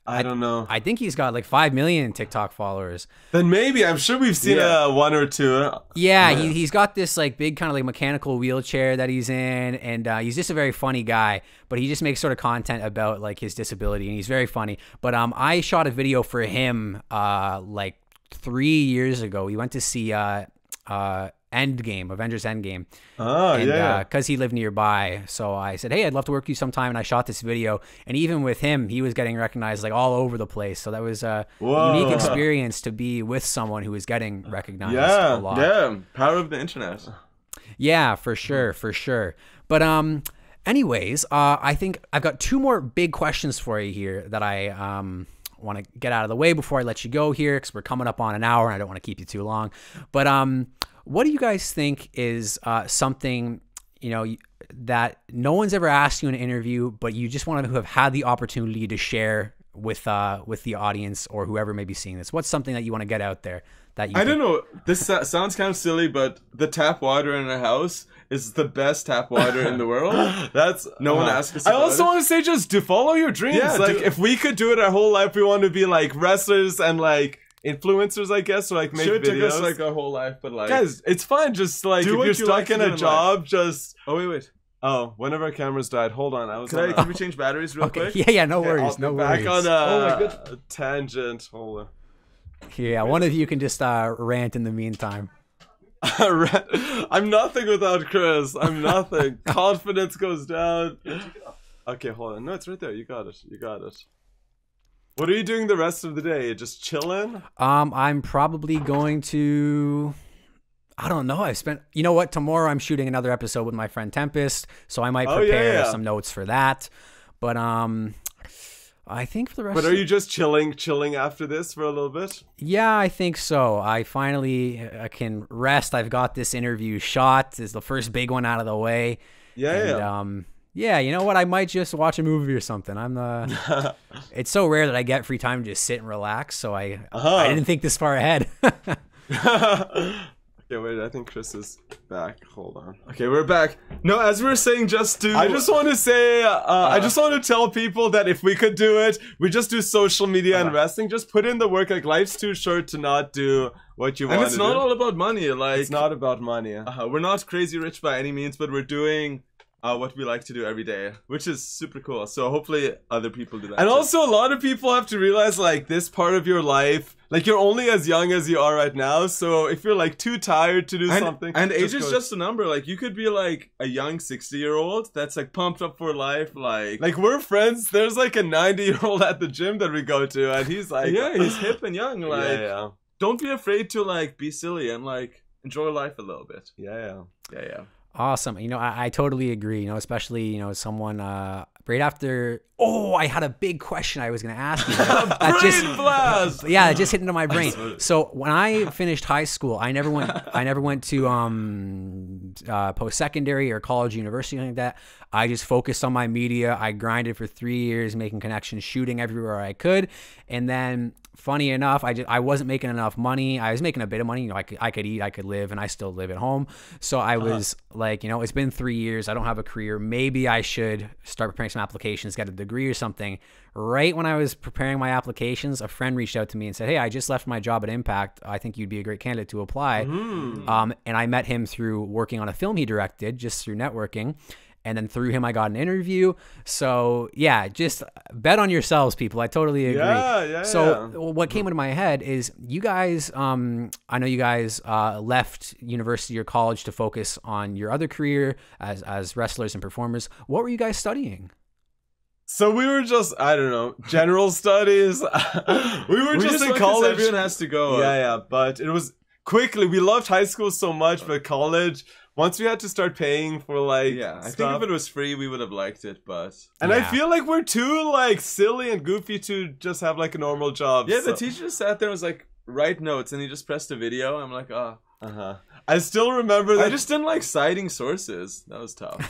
I don't know. I think he's got like 5 million TikTok followers. Then maybe. I'm sure we've seen one or two. Yeah, he's got this like big kind of like mechanical wheelchair that he's in, and he's just a very funny guy. But he just makes sort of content about like his disability, and he's very funny. But I shot a video for him like 3 years ago. We went to see Avengers Endgame. Oh, and, yeah. Because he lived nearby. So I said, hey, I'd love to work with you sometime. And I shot this video. And even with him, he was getting recognized like all over the place. So that was a unique experience to be with someone who was getting recognized a lot. Yeah, power of the internet. Yeah, for sure. But anyways, I think I've got 2 more big questions for you here that I want to get out of the way before I let you go here, because we're coming up on an hour and I don't want to keep you too long. But what do you guys think is something, you know, that no one's ever asked you in an interview, but you just want to have had the opportunity to share with the audience or whoever may be seeing this? What's something that you want to get out there? That you don't know. This sounds kind of silly, but the tap water in our house is the best tap water in the world. That's no one asks us. I also want to say, just to follow your dreams. Yeah, like if we could do it our whole life, we want to be like wrestlers and like influencers, I guess, or like make videos. Took us like our whole life, but like, guys, it's fine. Just like if you're stuck in a job, just wait. Oh, one of our cameras died. Hold on, Can we change batteries real quick? Yeah, no worries, no worries. Back on a tangent. Hold on. Yeah, one of you can just rant in the meantime. I'm nothing without Chris. I'm nothing. Confidence goes down. Okay, hold on. No, it's right there. You got it. What are you doing the rest of the day? Just chilling? I'm probably going to... I don't know. You know what? Tomorrow I'm shooting another episode with my friend Tempest, so I might prepare some notes for that. But I think for the rest. But are you just chilling after this for a little bit? Yeah, I think so. I finally can rest. I've got this interview shot. This is the first big one out of the way. Yeah. Yeah, you know what? I might just watch a movie or something. It's so rare that I get free time to just sit and relax. So I didn't think this far ahead. Okay, wait, I think Chris is back. Hold on. Okay, we're back. No, as we were saying, I just want to say, I just want to tell people that if we could do it, we just do social media and wrestling. Just put in the work. Like, life's too short to not do what you want to do. And it's not all about money. Like, it's not about money. We're not crazy rich by any means, but we're doing what we like to do every day, which is super cool. So hopefully other people do that. And also, a lot of people have to realize, like, this part of your life, like, you're only as young as you are right now. So if you're like too tired to do something, and age is just a number. Like, you could be like a young 60-year-old that's like pumped up for life. Like we're friends. There's like a 90-year-old at the gym that we go to, and he's like, he's hip and young. Like, don't be afraid to like be silly and like enjoy life a little bit. Yeah. Awesome. You know, I totally agree. You know, especially, you know, someone right after. Oh, I had a big question I was going to ask you. Brain blast. Yeah, it just hit into my brain. So when I finished high school, I never went to post-secondary or college, university, anything like that. I just focused on my media. I grinded for 3 years, making connections, shooting everywhere I could, and then. Funny enough, I wasn't making enough money. I was making a bit of money. You know, I could eat, I could live, and I still live at home. So I was like, you know, it's been 3 years. I don't have a career. Maybe I should start preparing some applications, get a degree or something. Right when I was preparing my applications, a friend reached out to me and said, hey, I just left my job at Impact. I think you'd be a great candidate to apply. And I met him through working on a film he directed, just through networking. And then through him, I got an interview. So, yeah, just bet on yourselves, people. I totally agree. What came into my head is you guys, I know you guys left university or college to focus on your other career as wrestlers and performers. What were you guys studying? So we were just, I don't know, general studies. we were just in college. Everyone has to go. Yeah, but it was quickly. We loved high school so much, but college... Once we had to start paying for like I think if it was free we would have liked it, but I feel like we're too like silly and goofy to just have like a normal job. Yeah, the teacher sat there and was like, write notes, and he just pressed a video. I'm like, I still remember that. I just didn't like citing sources. That was tough.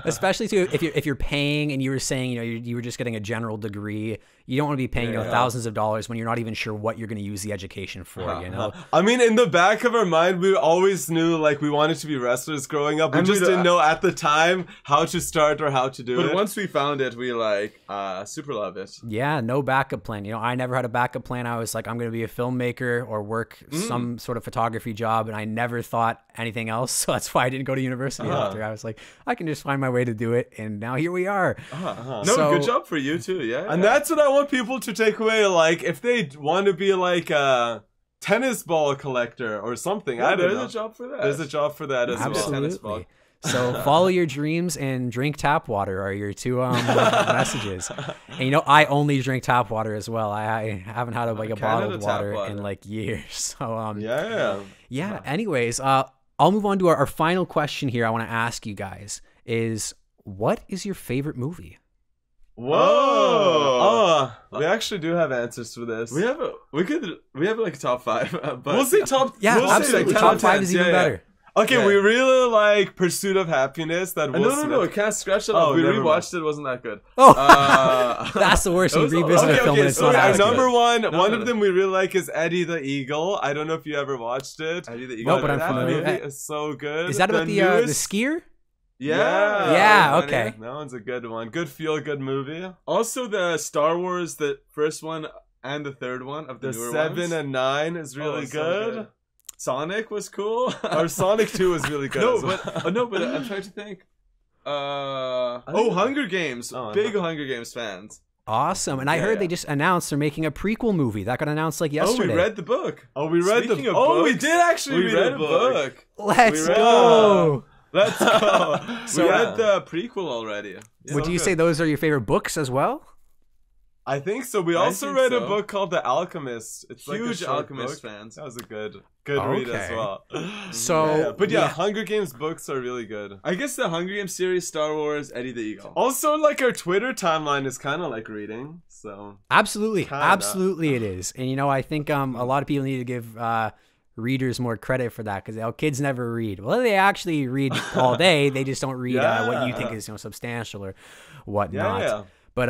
Especially too if you're paying and you were saying, you know, you were just getting a general degree. You don't want to be paying thousands of dollars when you're not even sure what you're going to use the education for, you know? I mean, in the back of our mind, we always knew, like, we wanted to be wrestlers growing up. We just didn't know at the time how to start or how to do it. But once we found it, we, like, super love it. Yeah, no backup plan. You know, I never had a backup plan. I was like, I'm going to be a filmmaker or work some sort of photography job, and I never thought anything else. So that's why I didn't go to university after. I was like, I can just find my way to do it, and now here we are. No, good job for you, too, And that's what I want people to take away. Like, if they want to be like tennis ball collector or something. I don't know. There's a job for that. There's a job for that as well. Absolutely. So follow your dreams and drink tap water are your two messages. And you know, I only drink tap water as well. I haven't had a bottled water in like years. So yeah. Anyways, I'll move on to our final question here. I want to ask you guys is, what is your favorite movie? Whoa! We actually do have answers for this. We have like a top 5. But we'll say top. Yeah, we'll absolutely. Say Top 5 is even better. Okay, we really like Pursuit of Happiness. That no, we can't scratch it up. We rewatched it. It wasn't that good. That's the worst. You revisit a film and it's not as good. Number one of them we really like is Eddie the Eagle. I don't know if you ever watched it. Eddie the Eagle. No, but I'm familiar. That movie is so good. Is that about the skier? Yeah. Okay. That one's a good one. Good feel-good movie. Also, the Star Wars, the first one and the third one of the newer 7 ones. and 9 is really good. So Sonic was cool. Or Sonic 2 was really good. No, but I'm trying to think. Hunger Games. Big Hunger Games fans. Awesome. And I heard they just announced they're making a prequel movie. That got announced like yesterday. Oh, we read the book. We read the book. We did actually read a book. Let's go. Let's go. So we read the prequel already. Would you say those are your favorite books as well? I think so. We also read a book called The Alchemist. It's huge like Alchemist fans. That was a good read as well. So, Hunger Games books are really good. I guess the Hunger Games series, Star Wars, Eddie the Eagle. Also, like our Twitter timeline is kind of like reading. So absolutely it is. And you know, I think a lot of people need to give readers more credit for that because kids never read. Well, they actually read all day. They just don't read what you think is substantial or whatnot. Yeah. But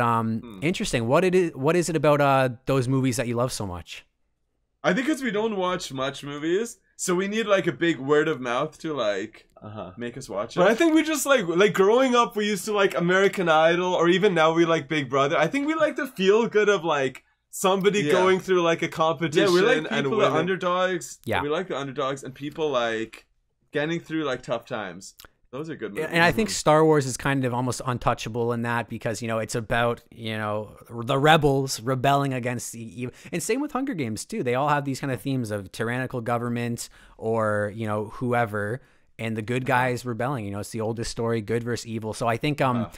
interesting. What is it about those movies that you love so much? I think because we don't watch much movies, so we need like a big word of mouth to like make us watch it. But I think we just like growing up, we used to like American Idol, or even now we like Big Brother. I think we like the feel good of like somebody going through like a competition. Yeah, we like people, and the underdogs. Yeah, we like the underdogs and people like getting through like tough times. Those are good movies. And I think Star Wars is kind of almost untouchable in that because, you know, it's about, you know, the rebels rebelling against the evil. And same with Hunger Games, too. They all have these kind of themes of tyrannical government or, you know, whoever, and the good guys rebelling. You know, it's the oldest story, good versus evil. So I think my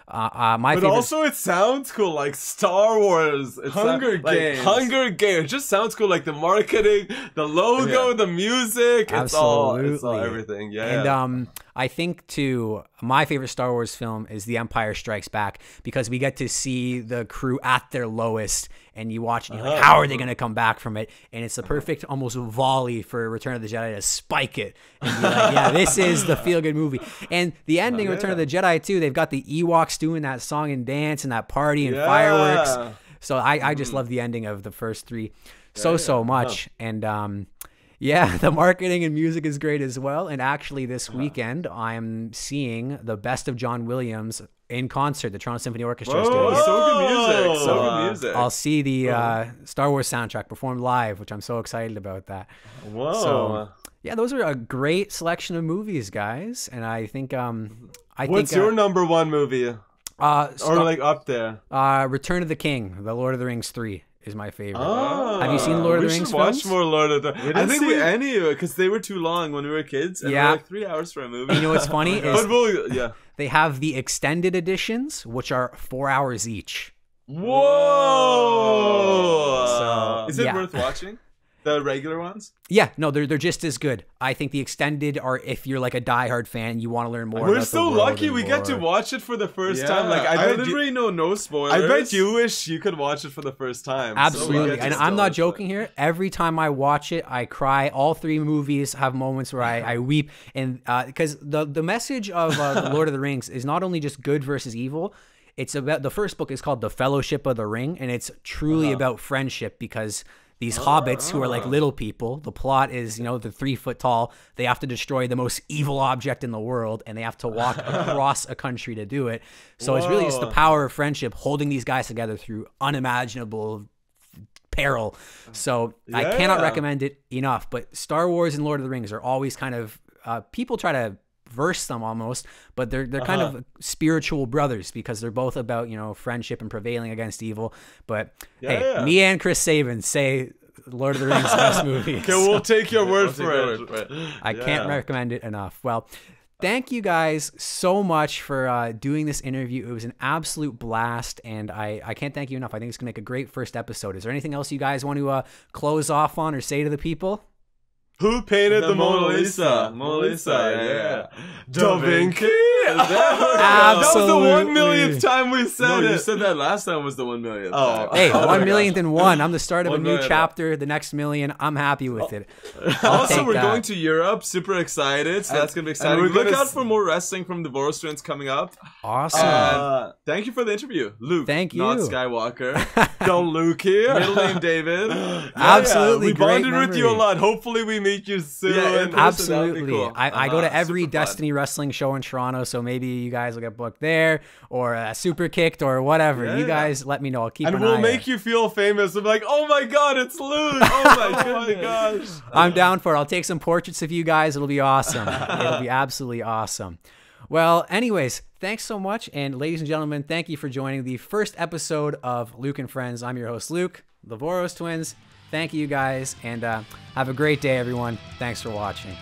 favorite... also it sounds cool, like Star Wars. It's Hunger Games. Hunger Games. It just sounds cool, like the marketing, the logo, the music. It's all everything. Yeah. And I think too, my favorite Star Wars film is The Empire Strikes Back because we get to see the crew at their lowest, and you watch and you're like, how are they going to come back from it? And it's the perfect almost volley for Return of the Jedi to spike it and be like, yeah, this is the feel-good movie. And the ending of Return of the Jedi too, they've got the Ewoks doing that song and dance and that party and fireworks. So I just love the ending of the first three so much. And yeah, the marketing and music is great as well. And actually this weekend, I'm seeing the Best of John Williams in concert. The Toronto Symphony Orchestra is doing it. So good music. So good music. I'll see the Star Wars soundtrack performed live, which I'm so excited about that. Whoa. So, yeah, those are a great selection of movies, guys. And I think... What's your number one movie? Or like up there? Return of the King, The Lord of the Rings 3. Is my favorite. Have you seen Lord of the Rings films? We should watch more Lord of the Rings. We didn't see any of it because they were too long when we were kids. And yeah. Like 3 hours for a movie. You know what's funny? They have the extended editions, which are 4 hours each. Whoa! So, is it worth watching? The regular ones? Yeah, no, they're just as good. I think the extended are if you're like a diehard fan, you want to learn more. We're so lucky we get to watch it for the first time. Like I literally know no spoilers. I bet you wish you could watch it for the first time. Absolutely, and I'm not joking here. Every time I watch it, I cry. All 3 movies have moments where I weep, and because the message of the Lord of the Rings is not only just good versus evil. It's about the first book is called The Fellowship of the Ring, and it's truly about friendship because. These hobbits who are like little people, the plot is, you know, they're 3 foot tall. They have to destroy the most evil object in the world, and they have to walk across a country to do it. So it's really just the power of friendship holding these guys together through unimaginable peril. So I cannot recommend it enough. But Star Wars and Lord of the Rings are always kind of, people try to verse them almost, but they're kind of spiritual brothers because they're both about, you know, friendship and prevailing against evil. But hey, me and Chris Saban say Lord of the Rings best movies. Okay, we'll take your word for it. I can't recommend it enough. Well, thank you guys so much for doing this interview. It was an absolute blast, and I can't thank you enough. I think it's going to make a great first episode. Is there anything else you guys want to close off on or say to the people? Who painted the Mona Lisa? Mona Lisa, yeah. Da Vinki? Absolutely. That was the 1 millionth time we said No, it. you said that last time was the 1 millionth time. Hey, 1 millionth and one. I'm the start of a new chapter. The next million, I'm happy with it. Also, we're going to Europe. Super excited. So that's going to be exciting. Look out for more wrestling from the Voros twins coming up. Awesome. Thank you for the interview. Luke. Thank you. Not Skywalker. Don't Luke here. Middle name David. Absolutely. We bonded great with you a memory. lot. Hopefully we meet you soon. Yeah, Absolutely. Cool. I go to every super fun. Destiny wrestling show in Toronto, so maybe you guys will get booked there or Super Kicked or whatever. Yeah, you guys let me know. I'll keep and an we'll eye make out. you feel famous. I'm like, oh my god, it's Luke. Oh my gosh. I'm down for it. I'll take some portraits of you guys. It'll be awesome. It'll be absolutely awesome. Well, anyways, thanks so much. And ladies and gentlemen, thank you for joining the first episode of Luke and Friends. I'm your host, Luke, the Voros twins. Thank you guys, and have a great day, everyone. Thanks for watching.